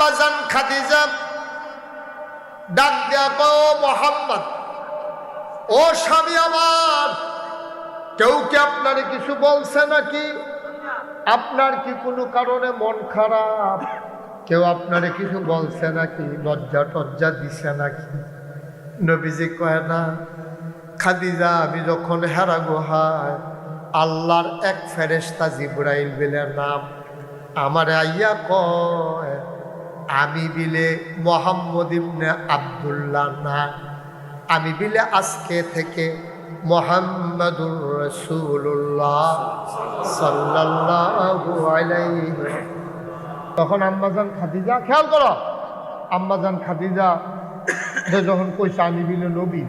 আম্মাজান খাদিজা ডাক দেয়া কয়, ও মুহাম্মদ, ও স্বামী আমার, কেউ কি আপনারে কিছু বলছে নাকি? আপনার কি কোনো কারণে মন খারাপ? কেউ আপনারে কিছু বলছে নাকি? লজ্জা টজ্জা দিছে নাকি? নবীজি কয়, না খাদিজা, আমি যখন হেরা গুহায় আল্লাহর এক ফেরেশতা জিবরাইল বিলের নাম আমারে আইয়া কয়, আমি বিলে মুহাম্মদ ইবনে আব্দুল্লাহ না, আমি বিলে আজকে থেকে মুহাম্মাদুর রাসূলুল্লাহ সাল্লাল্লাহু আলাইহি। তখন আম্মাজান খাদিজা, খেয়াল করো, আম্মাজান খাদিজা যখন কইছে আমি বিলে নবী,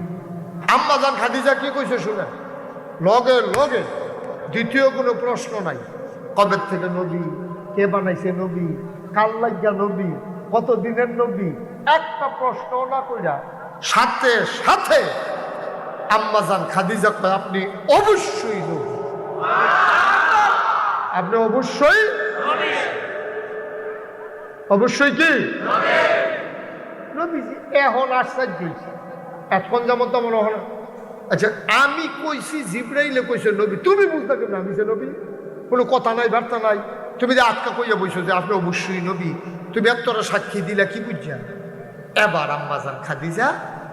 আম্মাজান খাদিজা কি কইছে শুনে, লগে লগে দ্বিতীয় কোনো প্রশ্ন নাই। কবে থেকে নবী, কে বানাইছে নবী, কাল লাগিয়া নবী, কত দিনের নবী, একটা প্রশ্ন না কইরা সাথে সাথে আম্মাজান খাদিজা কয়, আপনি অবশ্যই নবী, আপনি অবশ্যই অবশ্যই কি নবীজি। এখন আশ্চর্য হইছে, এখন যেমন তেমন হল। আচ্ছা, আমি কইছি জিবরাইলে কইছে নবী, তুমি বুঝতে কেন আমি যে নবী? কোনো কথা নাই, বার্তা নাই, তুমি যে আটকা কইয়া বইছো যে আপনি অবশ্যই নবী, তুমি এতটা সাক্ষী দিলা, কি বুঝছা? এবার আম্মাজান খাদিজা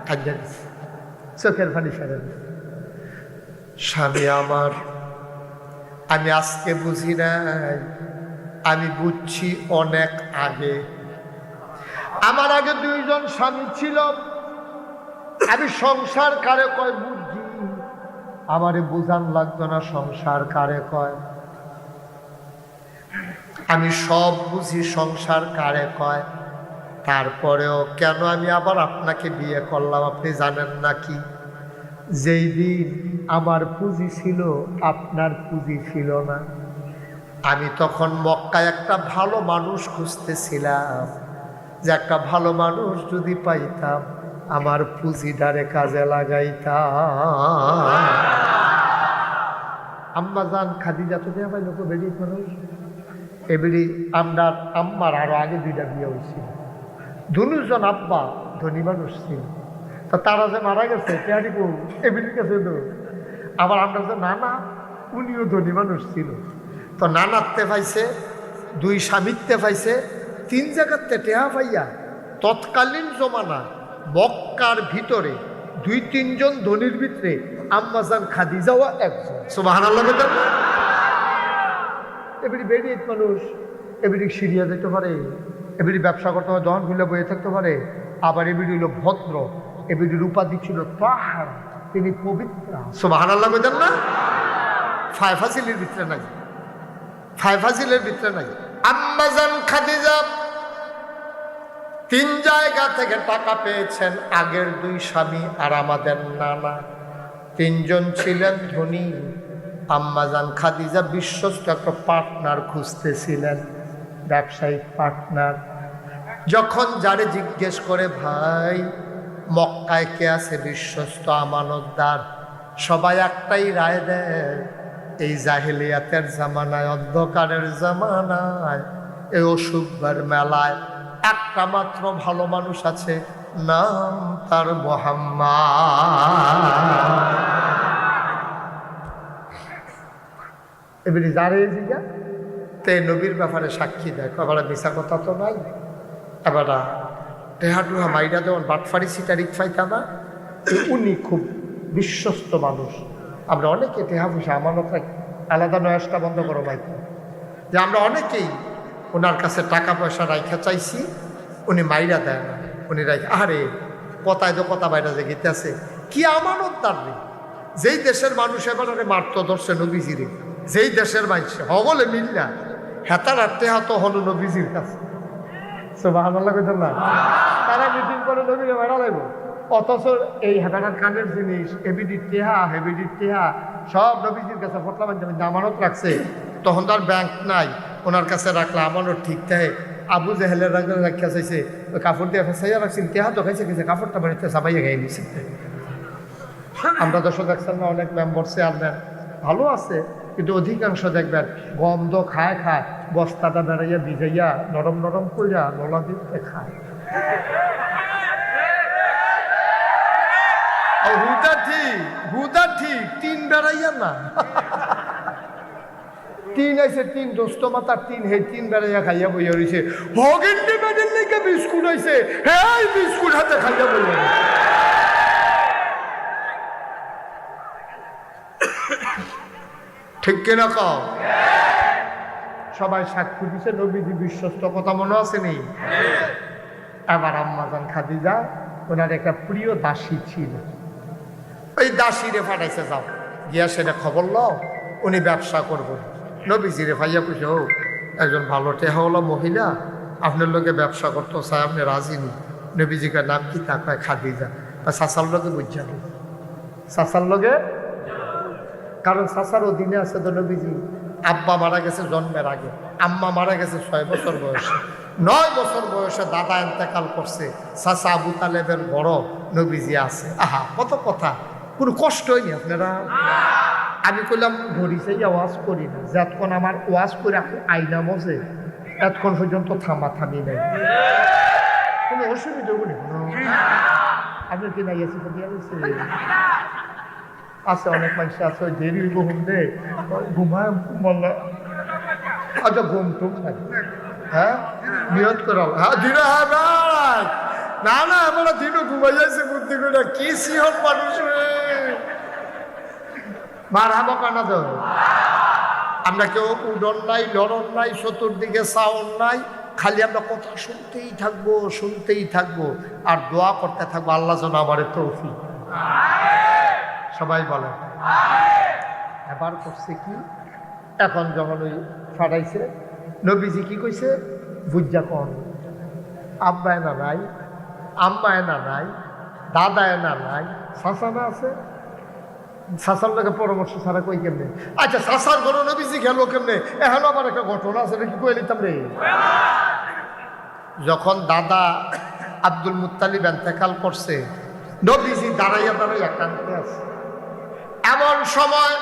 কাঁদিয়া দিছে, চোখের পানি ফেলে দিছে। স্বামী আমার, আমি আজকে বুঝি নাই, আমি বুঝছি অনেক আগে। আমার আগে দুইজন স্বামী ছিল, আমি সংসার কারে কয় বুঝছি, আমারে বুঝান লাগতো না সংসার কারে কয়। আমি সব বুঝি সংসার কারে কয়, তারপরেও কেন আমি আবার আপনাকে বিয়ে করলাম আপনি জানেন নাকি? যেই দিন আমার পুঁজি ছিল আপনার পুঁজি ছিল না, আমি তখন মক্কায় একটা ভালো মানুষ খুঁজতেছিলাম, যে একটা ভালো মানুষ যদি পাইতাম আমার পুঁজিটারে কাজে লাগাইতাম। আম্মাজান খাদিজা তো দেয়া পাইল তো বেরিয়ে মানুষ, এবারে আমার আম্মার আরো আগে দুইটা বিয়ে হয়েছিল, দুজন আব্বা ধনী মানুষ ছিল, তো তারা যে মারা গেছে তেহারিপু এবিলির কাছে তো আবার আমরা যে নানা, উনিও ধনী মানুষ ছিল, তো নানাতে পাইছে, দুই স্বামীতে পাইছে, তিন জায়গাতে টেহা পাইয়া তৎকালীন জমানা মক্কার ভিতরে দুই তিনজন ধনীর ভিতরে আম্মাজান খাদিজাও একজন। সুবহানাল্লাহ। এবারে বেরিয়ে মানুষ, এবারে সিরিয়া যেতে পারে, এবারে ব্যবসা করতে হয়, দহন খুলে বয়ে থাকতে পারে, আবার এবারে হইল ভদ্র, এবারে উপাধি ছিল তাহার, তিনি পবিত্র। সুবহানাল্লাহ বলেন না? ফাইফাজিলের ভিতরে নাই, ফাইফাজিলের ভিতরে নাই। আম্মাজান খাদিজা তিন জায়গা থেকে টাকা পেয়েছেন, আগের দুই স্বামী আর আমাদের নানা, তিনজন ছিলেন ধনী। আম্মাজান খাদিজা বিশ্বস্ত একটা পার্টনার খুঁজতেছিলেন, ব্যবসায়িক পার্টনার। যখন যারে জিজ্ঞেস করে, ভাই মক্কায় কে আছে বিশ্বস্ত আমানতদার, সবাই একটাই রায় দেয়, এই জাহিলিয়াতের জামানায়, অন্ধকারের জামানায়, এই অসুখের মেলায় একটা মাত্র ভালো মানুষ আছে, নাম তার মুহাম্মদ। এবারে যারে জিগা তে নবীর ব্যাপারে সাক্ষী দেয়, এবার মিশা কথা তো নাই, এবার টেহাটুহা মাইরা যেমন বাটফারি সিটারি ফাইতা না, উনি খুব বিশ্বস্ত মানুষ। আমরা অনেকে টেহা পয়সা আমানত রাখি, আলাদা নয়াসটা বন্ধ করো ভাই, যে আমরা অনেকেই ওনার কাছে টাকা পয়সা রাইখা চাইছি, উনি মাইরা দেয় না, উনি রাইখা, আরে কথায় তো কথা বাইরা যে গীতে আছে, কি আমানতদার নেই। যেই দেশের মানুষ এবারে মারত ধরছে নবীজিরে, যেই দেশের মানুষ হগলে মিল্লা হেতার আটতে হাত হল নবীজির কাছে। সুবহানাল্লাহ কইতেন না? তারা মিটিং করে নবীরে মারা লাগবো, অথচ এই হেতার কানের জিনিস, হেবিডির টেহা, হেবিডির টেহা সব নবীজির কাছে ফটলা বান্ধে আমানত রাখছে। তখন তার ব্যাংক নাই, ওনার কাছে রাখলে আমানত ঠিক থাকে। আবু জেহেলের রাখা চাইছে, ওই কাপড় দিয়ে ফেসাইয়া রাখছেন, টেহা তো খাইছে গেছে, কাপড়টা বাড়িতে চাপাইয়া গাই নিছে। আমরা দর্শক দেখছেন না, অনেক মেম্বার চেয়ারম্যান ভালো আছে, কিন্তু অধিকাংশ দেখবেন গন্ধ খায় খায় বস্তাটা বেড়াইয়া ভিজাইয়া নরম নরম কইরা নলা দিতে খায়। হুদা ঠিক টিন বেড়াইয়া না, টিন আইছে, টিন দোস্ত মাতার টিন, হে টিন বেড়াইয়া খাইয়া বইয়া রয়েছে। হগেন্ডি মেডেল লেগে বিস্কুট আইছে, হ্যাঁ বিস্কুট হাতে খাইয়া বইয়া। ঠিক কিনা কও? সবাই সাক্ষী দিছে, নবীজি বিশ্বস্ত, কথা মনে আছে নি? এবার আম্মাজান খাদিজা ওনার একটা প্রিয় দাসী ছিল, ওই দাসীরে পাঠাইছে, যাও গিয়া সেটা খবর লও, উনি ব্যবসা করবো। নবীজিরে ভাইয়া কইছে, ও একজন ভালো টেহাওয়ালা মহিলা আপনার লোকে ব্যবসা করতো চাই, আপনি রাজি নি? নবীজিকে নাম কি? তা কয় খাদিজা। সাসার লোকে বুঝছেন, সাসার লোকে, কারণ সাসার অধীনে আছে তো নবীজি। আব্বা মারা গেছে জন্মের আগে, আম্মা মারা গেছে 6 বছর বয়সে, 9 বছর বয়সে দাদা ইন্তেকাল করছে, চাচা আবু তালেবের বড় নবীজি আছে। আহা কত কথা, কোনো কষ্ট হয়নি আপনারা? আমি কইলাম ঘড়ি ওয়াজ করি না, যতক্ষণ আমার ওয়াজ করে আইনা মজে এতক্ষণ পর্যন্ত থামি নাই, কোনো অসুবিধা করি আপনি কি নাই এসে দিয়ে আছে, অনেক মানুষ আছে ওই দেরি ঘুম দে ঘুমায় মল্লা, আচ্ছা ঘুম টুম থাকে, হ্যাঁ নিয়ত করা, হ্যাঁ দিনে, হ্যাঁ না না আমরা দিনও ঘুমাই যাচ্ছে বুদ্ধি করে, কি সিহন মানুষ মার হাবা কানা তো। আমরা কেউ উডন নাই, লড়ন নাই, চতুর্দিকে সাউন্ড নাই, খালি আমরা কথা শুনতেই থাকবো আর দোয়া করতে থাকবো, আল্লাহ যেন আমারে তৌফিক। সবাই বলে এবার করছে কি, এখন যখন ওই ফাটাইছে নবীজি কি কইছে বুঝা কন, আব্বা এনা নাই, আম্মা এনা নাই, দাদা এনা নাই, চাচা না আছে, চাচার লোকে পরামর্শ ছাড়া কই কেমনে? আচ্ছা চাচার ঘরে নবীজি গেল কেমনে? এখন আবার একটা ঘটনা আছে, কি কয়ে নিতাম রে। যখন দাদা আব্দুল মুত্তালিব ইন্তেকাল করছে, নবীজি দাঁড়াইয়া কাঁদতে আছে। এমন সময়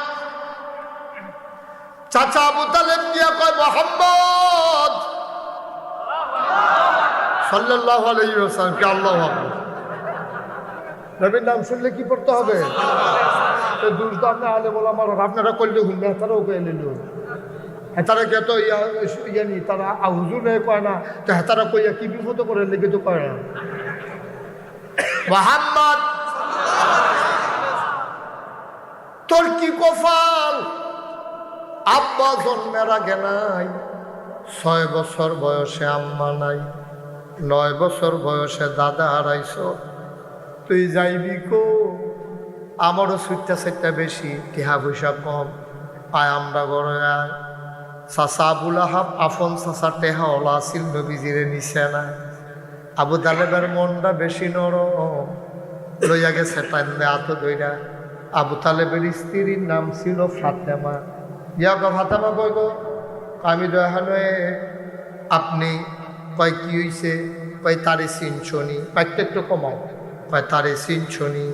চাচা আবু তালেব দিয়া কয়, মুহাম্মদ সাল্লাল্লাহু আলাইহি ওয়াসাল্লাম কি আল্লাহু আকবার। নবীর নাম শুনলে কি পড়তে হবে? দুষ্দার না হলে বলা আমার আপনারা করলে হুন না, তারাও কয়ে নিল, হেতারা কে তো ইয়ানি তারা হুজুর নেই কয় না, তো হেতারা কইয়া কি বিপদ করে লেগে তো কয় না। মুহাম্মদ তোর কি কপাল, আব্বা জন্মের আগে নাই, 6 বছর বয়সে আম্মা নাই, 9 বছর বয়সে দাদা হারাইছ, তুই যাইবি কো? আমারও সুইটা বেশি, টিহা পয়সা কম, আয় আমরা ঘরে আয়। চাচা আবুল আহাব আফন চাচা টেহা ওলা আসিল, নবীজিরে নিছে না। আবু তালেবের মনটা বেশি নরম, লইয়া গেছে টাইমে আত দইরা। আবু তালেবের স্ত্রীর নাম ছিল ফাতেমা। ইয়া গো ফাতেমা কই গো? আমি দয়াহানে আপনি কয় কি হইছে? কয় তারে চিনছনি, কয়েকটা একটু কমায়, কয় তারে চিনছনি,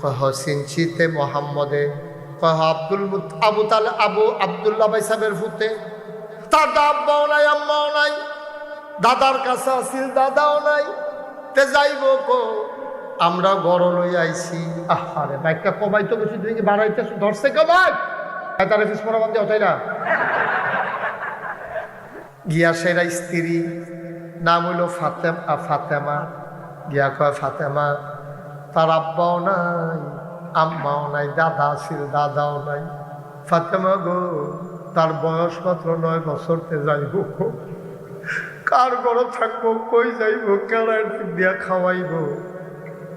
কহ চিনছিতে মোহাম্মদে, কহ আবু তালে আবু আবদুল্লাহ ভাই সাহেবের ফুতে, তার আব্বাও নাই আম্মাও নাই, দাদার কাছে আসিল দাদাও নাই, তে যাইব কো? আমরা গড় লই আইছি। আরে বাইকটা কমাই তো বেশি, তুমি কি বাড়াইতে ধরছে কমাই? তার ফিস পরাবন্দি হতাই না গিয়া সেরা স্ত্রী নাম হইল ফাতেমা। গিয়া কয় ফাতেমা তার আব্বাও নাই আম্মাও নাই, দাদা ছিল দাদাও নাই। ফাতেমা গো তার বয়স মাত্র 9 বছরতে যাইব, কার ঘরে থাকবো, কই যাইব, কেড়ায় দিয়া খাওয়াইব?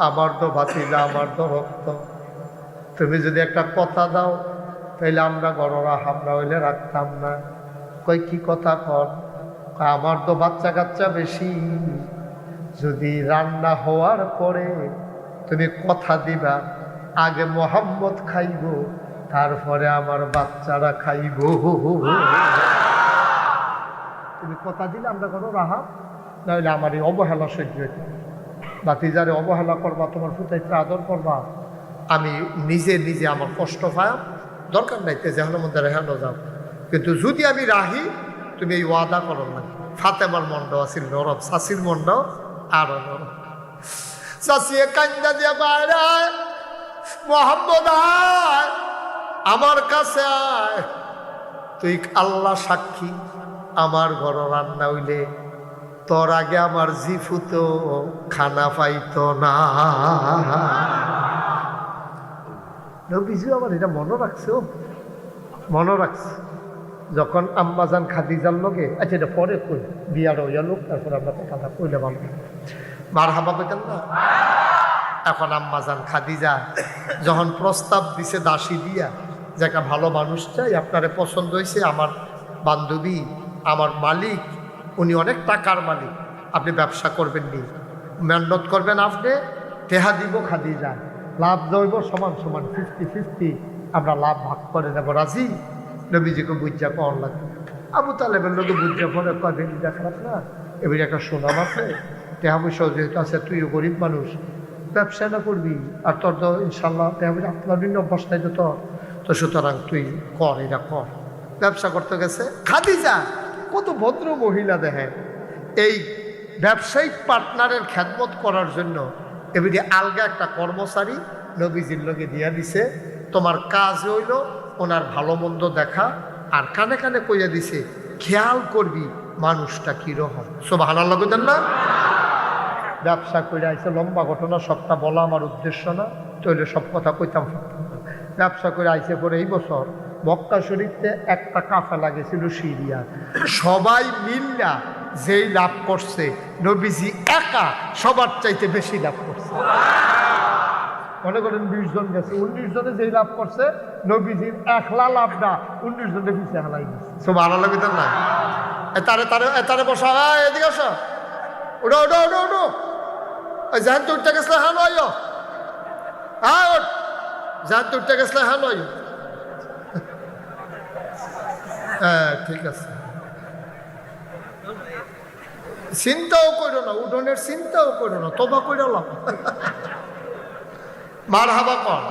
আমার তো ভাতিজা, আমার তো রক্ত, তুমি যদি একটা কথা দাও তাইলে আমরা গড়রা হামরা হইলে রাখতাম না। কই কি কথা কর? আমার তো বাচ্চা কাচ্চা বেশি, যদি রান্না হওয়ার পরে তুমি কথা দিবা আগে মোহাম্মদ খাইব, তারপরে আমার বাচ্চারা খাইব। তুমি কথা দিলে আমরা কোনো রাহাম, নাহলে আমার এই অবহেলা সহ্য হইত। বাতিজারে অবহেলা করবা, তোমার ফুটাইতে আদর করবা, আমি নিজে নিজে আমার কষ্ট পাই, দরকার নাই তেজাহানের মধ্যে রেহানো যাও। কিন্তু যদি আমি রাহি তুমি এই ওয়াদা করো না। ফাতেমার মনটাও আছিল নরম, চাষির মনটাও আরো নরম। চাষিয়ে কান্দা দিয়ে বাইরে, মোহাম্মদ আয় আমার কাছে আয়, তুই আল্লাহ সাক্ষী আমার ঘর রান্না হইলে তোর আগে আমার জিফু তো খানা পাইত না। নবীজি আমার এটা মনে রাখছে, মনে রাখছে। যখন আম্মাজান খাদিজার লগে, আচ্ছা এটা পরে কই বিয়ার হইয়া লোক, তারপর আমরা কথা কইলে ভালো মার হাবা পেতেন না। এখন আম্মাজান খাদিজা যখন প্রস্তাব দিছে দাসী দিয়া যে একটা ভালো মানুষ চাই, আপনারে পছন্দ হয়েছে, আমার বান্ধবী, আমার মালিক, উনি অনেক টাকার মালিক, আপনি ব্যবসা করবেন নি, মেহনত করবেন, আপনি টেহা দিব খাদিজা, লাভ দইব সমান সমান 50-50, আমরা লাভ ভাগ করে নেব, রাজি? নবীজিকে বুঝা কর লাগবে। আবু তালেবের লোকে বুঝা পরে কদিন খারাপ না, এবার একটা সুনাম আছে, টেহা পয়সাও যেহেতু আছে, তুইও গরিব মানুষ, ব্যবসা না করবি, আর তোর তো ইনশাল্লাহ টেহা পয়সা আপনার ভিন্ন অভ্যাস নাই তো, তো সুতরাং তুই কর, এটা কর। ব্যবসা করতে গেছে খাদিজা, কত ভদ্র মহিলা দেখে, এই ব্যবসায়িক পার্টনারের খেদমত করার জন্য এবারে আলগা একটা কর্মচারী নবীজির লগে দিয়া দিছে, তোমার কাজ হইল ওনার ভালো মন্দ দেখা, আর কানে কানে কইয়া দিছে খেয়াল করবি মানুষটা কিরকম। সুবহানাল্লাহ কইতেন না? ব্যবসা করে আইসে, লম্বা ঘটনা, সবটা বলা আমার উদ্দেশ্য না, তৈলে সব কথা কইতাম। ব্যবসা করে আইসে পরে এই বছর মক্কা শরীফতে একটা কাফেলা গেছিল সিরিয়া, সবাই মিল্লা যেই লাভ করছে নবীজি একা সবার চাইতে বেশি লাভ করছে। মনে করেন 20 জন গেছে, 19 জনে যেই লাভ করছে নবীজির একলা লাভ না, 19 জনে পিছিয়ে হালাই গেছে। সব ভালো লাগে না? তারে তারে তারে বসা, এদিকে আসো, ওটা ওটা ওটা ওটো, জাহান তো উঠতে গেছিল, হ্যাঁ নয়, হ্যাঁ ওঠ, জাহান তো উঠতে গেছিল, হ্যাঁ নয়, হ্যাঁ ঠিক আছে, চিন্তাও করো না, উঠোনের চিন্তাও করো না, তোবা করে লাভ। মার হাবা কন,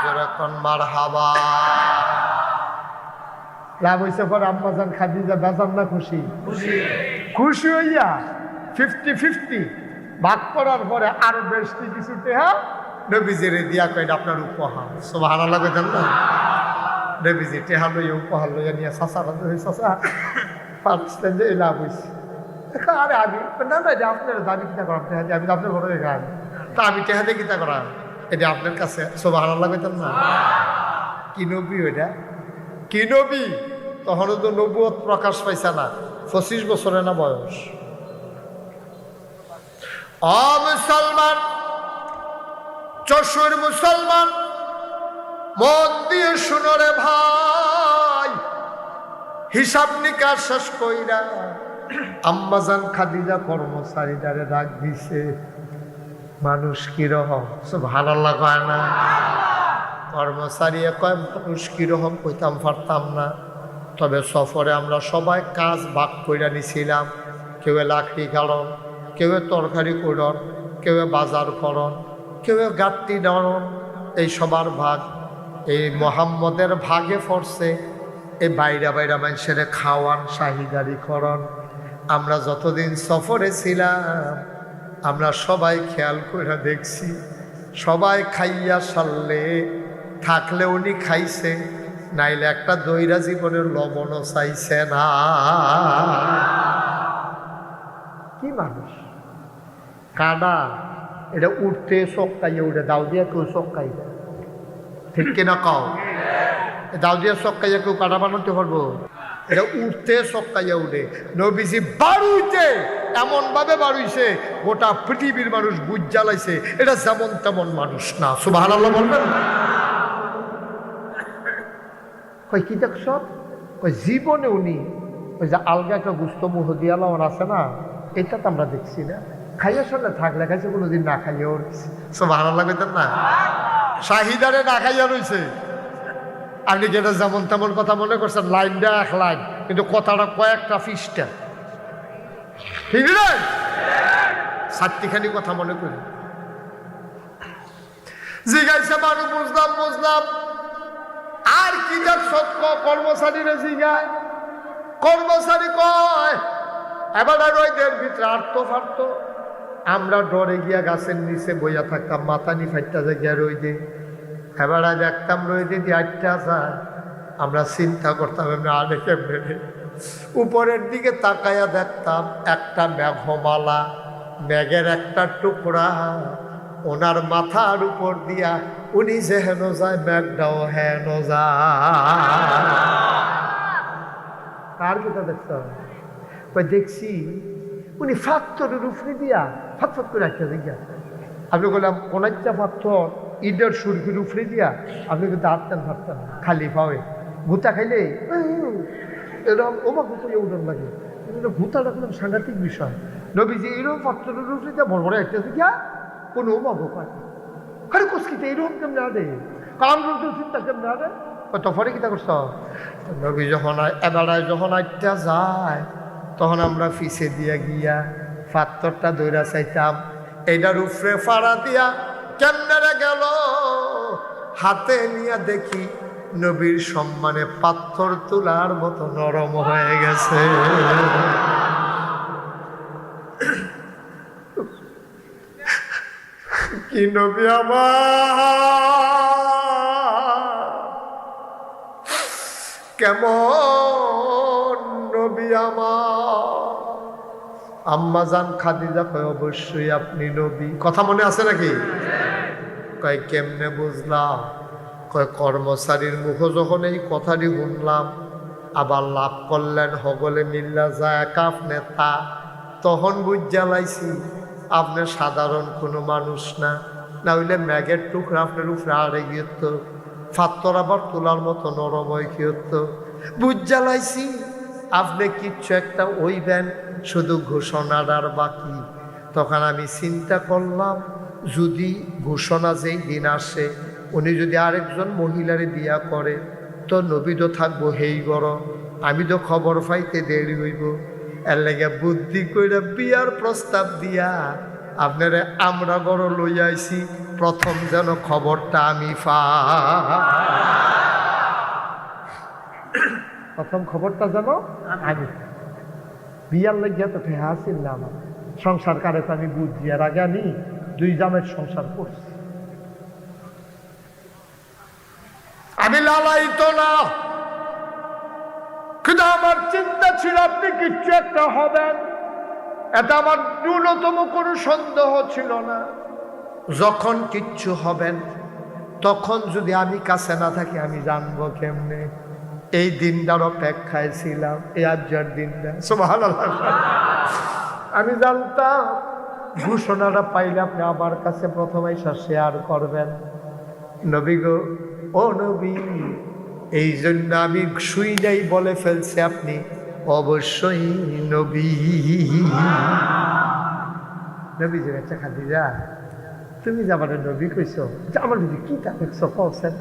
যেরকম মার হাবা। লাভ হয়েছে পর আম্মাজান খাদিজা বেজান না খুশি? খুশি হইয়া 50-50 ভাগ করার পরে আরো বেশি কিছু টেহা নবীজির দিয়া কইটা আপনার উপহার। সুবহানাল্লাহ কইতেন না? নবীজি টেহা লইয়া উপহার লইয়া নিয়ে চাচা চাচা পাঁচটা যে লাভ হয়েছে। আরে আমি না না, এটা আপনার দাবি কিনা করাম, আমি তো আপনার ঘরে গান, তা আমি টেহা দিয়ে কিনা করাম, এটা আপনার কাছে। সুবহানাল্লাহ কইতেন না? কি নবী ওইটা, কি নবী? তখনও তো নবুয়ত প্রকাশ পাইছে না, 25 বছরে না বয়স। মুসলমান, চশুর মুসলমান, মন দিয়ে শুনো রে ভাই, হিসাব নিকাশ শেষ কইরা আম্মাজান খাদিজা কর্মচারীদারে ডাক দিছে, মানুষ কিরকম? সুবহানাল্লাহ কয় না? কর্মচারী কয় মানুষ কিরকম কইতাম পারতাম না, তবে সফরে আমরা সবাই কাজ ভাগ কইরা নিছিলাম, কেউ লাকড়ি কারণ, কেউ তরকারি করন, কেউ বাজার করন, কেউ গাঁটটি ধরন, এই সবার ভাগ। এই মোহাম্মদের ভাগে পড়ছে এই বাইরা বাইরা মানুষের খাওয়ান, শাহিদারি করন। আমরা যতদিন সফরে ছিলাম আমরা সবাই খেয়াল করে দেখছি, সবাই খাইয়া সারলে থাকলে উনি খাইছে, নাইলে একটা দইরা জীবনের লবণও চাইছে না। কি মানুষ কানা, এটা উঠতে চক্কাইয়া উঠে, দাও দিয়া কেউ চক্কাই, ঠিক কিনা কও? দাও দিয়া চক্কাইয়া কেউ কাটা বানাতে পারবো? এটা উঠতে চক্কাইয়া উঠে। নবীজি বাড়ুইতে এমন ভাবে বাড়ুইছে গোটা পৃথিবীর মানুষ বুঝ জ্বালাইছে, এটা যেমন তেমন মানুষ না। সুবহানাল্লাহ বলবেন? কই কি দেখছ? কই জীবনে উনি ওই যে আলগা একটা গুস্ত মুহ দিয়ালাম আছে না, এটা তো আমরা দেখছি না। খাইয়া সঙ্গে থাকলে খাইছে, কোনোদিন না খাইয়াও রয়েছে। সুবহানাল্লাহ কইতেন না? শাহিদারে না খাইয়া রয়েছে। আপনি যেটা যেমন তেমন কথা মনে করছেন, লাইনটা এক লাইন, কিন্তু কথাটা কয়েকটা ফিসটা, ঠিক না? সাতটিখানি কথা মনে করি। জিগাইছে মানুষ, বুঝলাম বুঝলাম, আর কি যাক সত্য কর্মচারীরা জিগায়, কর্মচারী কয় এবার রোদের ভিতরে আর্তো ফার্তো, আমরা ডরে গিয়া গাছের নিচে বইয়া থাকতাম, মাথা নি ফাইটটা গিয়া রোদে। এবার দেখতাম রোদে দিয়ে আটটা যায়, আমরা চিন্তা করতাম এমনি আরে কেমনে। উপরের দিকে তাকাইয়া দেখতাম একটা মেঘমালা, মেঘের একটা টুকরা ওনার মাথার উপর দিয়া, উনি যে হেন যায় মেঘটাও হেন যায়। কার কথা দেখতাম? দেখছি উনি ফাত্তরের উপরে দিয়া ফাত ফাত করে একটা দিকে। আপনি বললাম কোনাচ্চা পাথর ইটের সুরকির উপরে দিয়া আপনি কিন্তু হাঁটতেন ফাটতেন খালি পাওয়ে ভূতা খাইলে এরকম ওমা ভূত উঠন লাগে। ভূতাটা কোনো সাংঘাতিক বিষয়। নবীজি এরকম পাথরের উপরে দিয়া বড় বড় একটা দিকে কোনো ওমা ভোপায় আরে কুসকিতে এরকম কেমনে আদে কাম চিন্তা কেমনে আদে তফরে কিতা করছ। নবী যখন এবারায় যখন আটটা যায় তখন আমরা ফিসে দিয়া গিয়া পাথরটা দইরা চাইতাম, এইটার উপরে ফাড়া দিয়া কেমনে গেল। হাতে নিয়ে দেখি নবীর সম্মানে পাথর তোলার মতো নরম হয়ে গেছে। কি নবী আমার, কেমন নবী আমার। আম্মা জান খাদিজা কয় অবশ্যই আপনি নবী। কথা মনে আছে নাকি? কয় কেমনে বুঝলাম? কয় কর্মচারীর মুখ যখন এই কথাটি শুনলাম, আবার লাভ করলেন হগলে মিল্লা যায় কাপ নেতা, তখন বুঝ জ্বালাইছি আপনি সাধারণ কোনো মানুষ না, না হইলে ম্যাগের টুকরা আপনার উপরে আড়ে গিয়েত, ফাত্তর আবার তোলার মতো নরম হয়ে গিয়েত। বুঝ জ্বালাইছি আপনি কিচ্ছু একটা ওইবেন, শুধু ঘোষণাটার বাকি। তখন আমি চিন্তা করলাম যদি ঘোষণা যেই দিন আসে উনি যদি আরেকজন মহিলারে বিয়া করে তো নবী তো থাকবো হেই গড়, আমি তো খবর পাইতে দেরি হইব। এর লেগে বুদ্ধি কইরা বিয়ার প্রস্তাব দিয়া আপনারে আমরা গড় লইয়া আইছি, প্রথম যেন খবরটা আমি প্রথম খবরটা যেন আমি। বিয়ার লাগিয়া তো ঠেহা আসিল না আমার সংসার কারে তো আমি বুঝছি। এর আগে আমি 2 জামের সংসার করছি, আমি লালাইতো না, কিন্তু আমার চিন্তা ছিল আপনি কিচ্ছু একটা হবেন, এটা আমার ন্যূনতম কোনো সন্দেহ ছিল না। যখন কিচ্ছু হবেন তখন যদি আমি কাছে না থাকি আমি জানবো কেমনে? এই দিনটার অপেক্ষায় ছিলাম, এই আজ্জার দিনটা। সুবহানাল্লাহ। আমি জানতাম ঘোষণাটা পাইলে আপনি আমার কাছে প্রথমে শেয়ার করবেন। নবী গো, ও নবী, এই জন্য আমি শুই যাই বলে ফেলছি আপনি অবশ্যই নবী। নবীজির একটা খাদিজা তুমি যাবার নবী কইছো, আমার যদি কি তা দেখছো কছেন।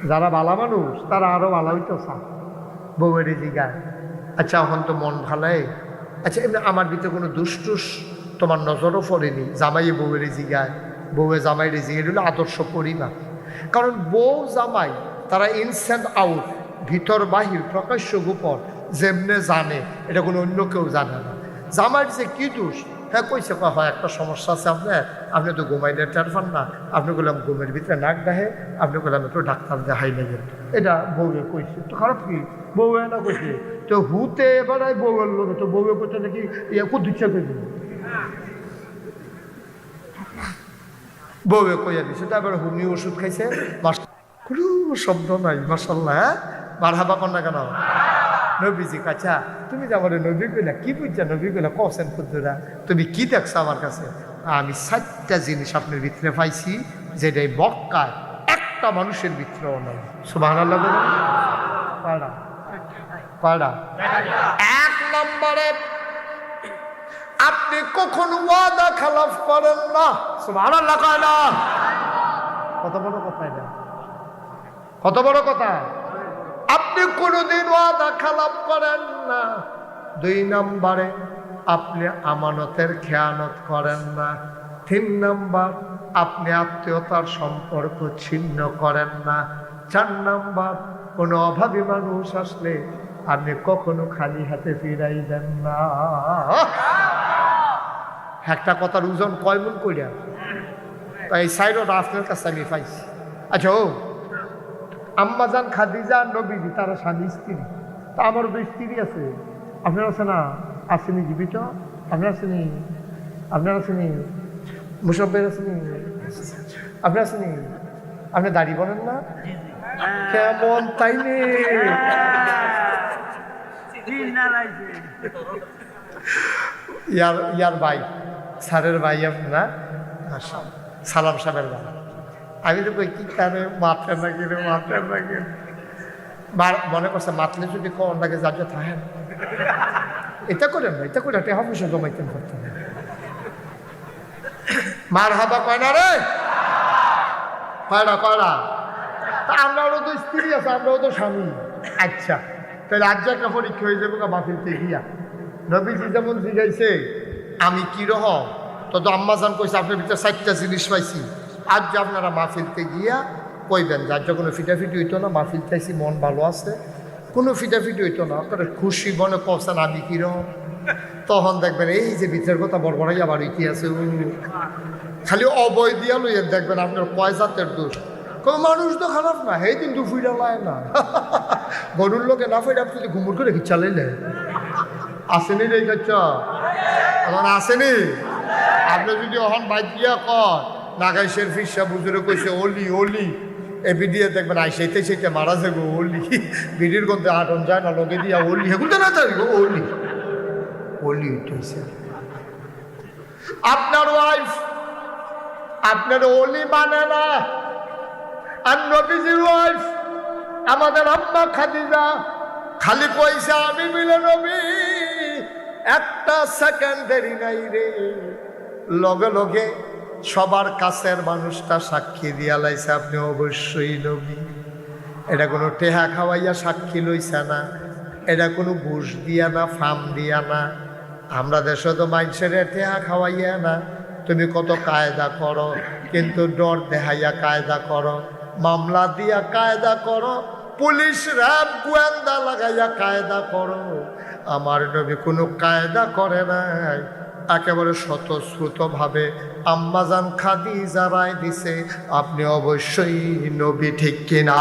যারা ভালো মানুষ তারা আরো ভালো হইতো চান, বউয়ের জিগায় আচ্ছা এখন তো মন ভালাই, আচ্ছা এমনি আমার ভিতরে কোনো দুষ্টুস তোমার নজরও পড়েনি। জামাইয়ে বউয়ের জিগায়, বউয়ে জামাইয়ের জিগায়, এটা হলো আদর্শ পরিবার। কারণ বউ জামাই তারা ইনস্যান্ড আউট, ভিতর বাহির প্রকাশ্য গোপন যেমনে জানে, এটা কোনো অন্য কেউ জানে না। জামাইয়ের যে কি দোষ, হ্যাঁ কইছে হয় একটা সমস্যা আছে আপনার, আপনি তো ঘুমাইলে টের পান না, আপনি বললাম ঘুমের ভিতরে নাক ডাহে, আপনি বললাম একটু ডাক্তার দেখাই নেবেন। এটা বউয়ে কইছে, তো খারাপ কি? বউয়ে না কইছে তো হুতে এবার বউয়ের লোক, তো বউয়ে করতে নাকি খুব ইচ্ছা করে দিল, বউয়ে কইয়া দিছে। তারপরে হুমি ওষুধ খাইছে, কোনো শব্দ নাই। মাশাআল্লাহ, হ্যাঁ মারহাবা কন্যা কেন? নবীজি কাছা তুমি যে আমার নবী কইলা কি বুঝছা? নবী কইলা কসেন খুদ্দুরা তুমি কি দেখছো আমার কাছে? আমি 7টা জিনিস আপনার ভিতরে পাইছি যেটাই মক্কায় একটা মানুষের ভিতরেও নাই। সুবহানাল্লাহ বলেন। পাড়া পাড়া 1 নম্বরে আপনি কখনো ওয়াদা খেলাফ করেন না। সুবহানাল্লাহ কয় না? কত বড় কথা এটা, কত বড় কথা। আপনি কোনোদিন ওয়াদা খেলাফ করেন না। 2 নম্বরে আপনি আমানতের খেয়ানত করেন না। 3 নম্বর আপনি আত্মীয়তার সম্পর্ক ছিন্ন করেন না। 4 নম্বর কোনো অভাবী মানুষ আসলে আপনি কখনো খালি হাতে ফিরাইবেন না। একটা কথার ওজন কয় মন কইরা, এই সাইডটা আপনার কাছে আমি পাইছি। আচ্ছা ও আম্মাজান খাদিজা নবীজি তারা স্বামী স্ত্রী, তা আমারও তো স্ত্রী আছে, আপনার আছে না? আসেনি জীবিত? আপনার আসেনি? আপনার আসেনি? মুসাফের আসেনি? আপনার আসেনি? আপনি দাড়ি বলেন না কেমন তাই নে? ইয়ার ভাই, স্যারের ভাই আপনারা, সালাম সাহেবের ভাই। আমি তো কই কি কারণে মাথা না গেলে মাথা না গেলে মনে করছে মাতলে যদি কন লাগে যার থাকেন এটা করেন না, এটা করে টেহা পয়সা জমাইতেন করতে মার হাবা কয় না রে, কয়না কয়না। তা আমরাও তো স্ত্রী আছে, আমরাও তো স্বামী। আচ্ছা তাহলে আজ একটা পরীক্ষা হয়ে যাবো মাহফিলতে গিয়া। নবীজি যেমন জিগাইছে আমি কি রকম, তত আম্মাজান কইছে আপনার ভিতরে 4টা জিনিস পাইছি। আজ যে আপনারা মাহফিলতে গিয়া কইবেন যার যে কোনো ফিটাফিটি হইতো না, মাহফিল চাইছি মন ভালো আছে, কোনো ফিটাফিটি হইতো না, আপনারা খুশি মনে করছেন আমি কিরকম, তখন দেখবেন এই যে ভিতরের কথা বড়বড়াই আবার ইতি আছে। খালি অবয় দিয়া লইয়া দেখবেন আপনার কয় জাতের দোষ। কোনো মানুষ তো খারাপ না, সেই দিন দুফুইটা লায় না গরুর লোকে না ফেরা যদি ঘুমুর করে কি চালাইলে আসেনি রে কাচ্চা, এখন আসেনি। আপনি যদি অহন বাইক দিয়া কর নাগাইশের ফিসা বুঝে কইছে অলি অলি এ বিডিয়ে দেখবেন আই সেইতে সেইতে মারা যাবো অলি, বিডির গন্ধে আটন যায় না লগে দিয়া অলি হেগুন না থাকবো অলি অলি উঠেছে। আপনার ওয়াইফ আপনার অলি মানে না। আর নবীজির ওয়াইফ আমাদের আম্মা খাদিজা খালি পয়সা আমি মিলে নবী একটা সেকেন্ড দেরি নাই রে, লগে লগে সবার কাছের মানুষটা সাক্ষী দিয়া লাইছে আপনি অবশ্যই নবী। এটা কোনো টেহা খাওয়াইয়া সাক্ষী লইছে না, এটা কোনো ঘুষ দিয়া না, ফার্ম দিয়া না। আমরা দেশে তো মানুষের টেহা খাওয়াইয়া না, তুমি কত কায়দা করো, কিন্তু ডর দেখাইয়া কায়দা করো, মামলা দিয়া কায়দা করো, পুলিশ র্যাব গোয়েন্দা লাগাইয়া কায়দা করো। আমার নবী কোনো কায়দা করে নাই, একেবারে স্বতঃস্ফূর্তভাবে আম্মাজান খাদিজা রায় দিছে আপনি অবশ্যই নবী, ঠিক কিনা?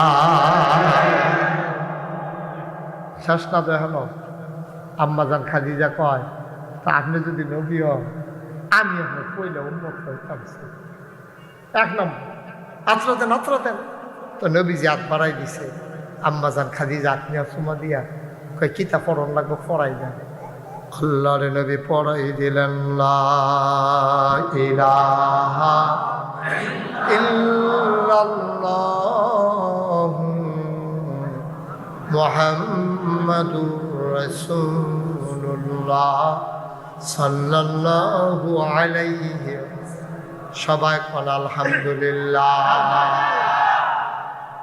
শেষ না দেখানো আম্মাজান খাদিজা কয় তা আপনি যদি নবী হন আমি আপনার পয়লা উন্মত হইতাম। এক নম্বর আত্রাতেন আত্রাতেন, তো নবীজি হাত বাড়াই দিছে। আম্মাজান খাদিজা আপনি সুমা দিয়া কয় কিতা পড়ন লাগবো পড়াই দেন। আল্লাহর নবী পড়াই দিলেন লা ইলাহা ইল্লাল্লাহ মুহাম্মাদুর রাসূলুল্লাহ সাল্লাল্লাহু আলাইহি। সবাই কোন আলহামদুলিল্লাহ।